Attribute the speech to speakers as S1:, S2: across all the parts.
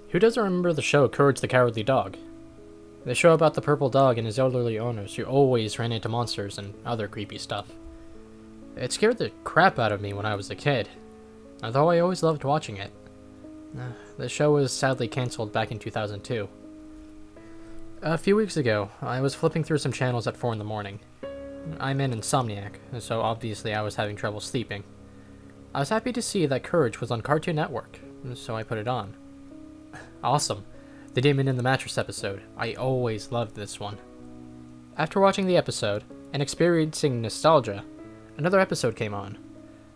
S1: Who doesn't remember the show Courage the Cowardly Dog? The show about the purple dog and his elderly owners who always ran into monsters and other creepy stuff. It scared the crap out of me when I was a kid, although I always loved watching it. The show was sadly cancelled back in 2002. A few weeks ago, I was flipping through some channels at 4 in the morning. I'm an insomniac, so obviously I was having trouble sleeping. I was happy to see that Courage was on Cartoon Network, so I put it on. Awesome! The Demon in the Mattress episode. I always loved this one. After watching the episode, and experiencing nostalgia, another episode came on.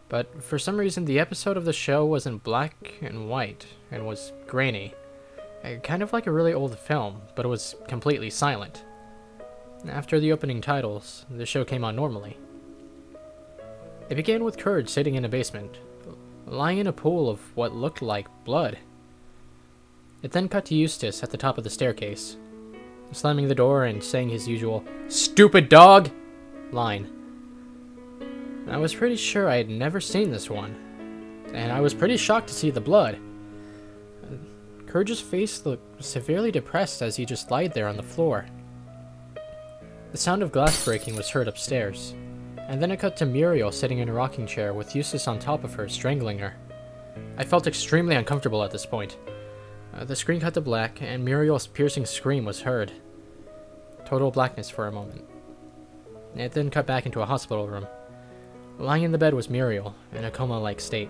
S1: But for some reason the episode of the show was in black and white, and was grainy. Kind of like a really old film, but it was completely silent. After the opening titles, the show came on normally. It began with Courage sitting in a basement, lying in a pool of what looked like blood. It then cut to Eustace at the top of the staircase, slamming the door and saying his usual, "Stupid dog!" line. I was pretty sure I had never seen this one, and I was pretty shocked to see the blood. Courage's face looked severely depressed as he just lied there on the floor. The sound of glass breaking was heard upstairs, and then it cut to Muriel sitting in a rocking chair with Eustace on top of her, strangling her. I felt extremely uncomfortable at this point. The screen cut to black, and Muriel's piercing scream was heard. Total blackness for a moment. It then cut back into a hospital room. Lying in the bed was Muriel, in a coma-like state.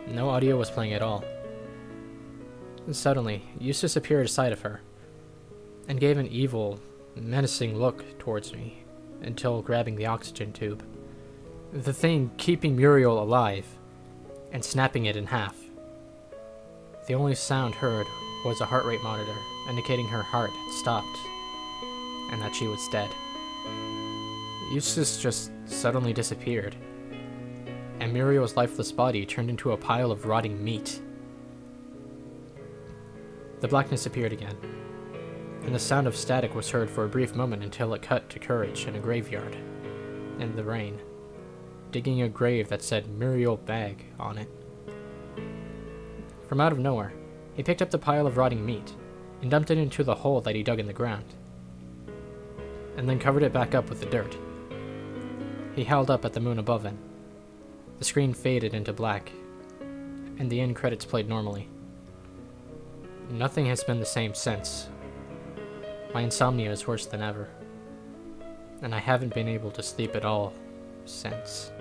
S1: No audio was playing at all. Suddenly, Eustace appeared aside of her, and gave an evil, menacing look towards me, until grabbing the oxygen tube. The thing keeping Muriel alive, and snapping it in half. The only sound heard was a heart rate monitor, indicating her heart had stopped, and that she was dead. Eustace just suddenly disappeared, and Muriel's lifeless body turned into a pile of rotting meat. The blackness appeared again, and the sound of static was heard for a brief moment until it cut to Courage in a graveyard, in the rain, digging a grave that said Muriel Bag on it. From out of nowhere, he picked up the pile of rotting meat, and dumped it into the hole that he dug in the ground, and then covered it back up with the dirt. He held up at the moon above him. The screen faded into black, and the end credits played normally. Nothing has been the same since. My insomnia is worse than ever, and I haven't been able to sleep at all since.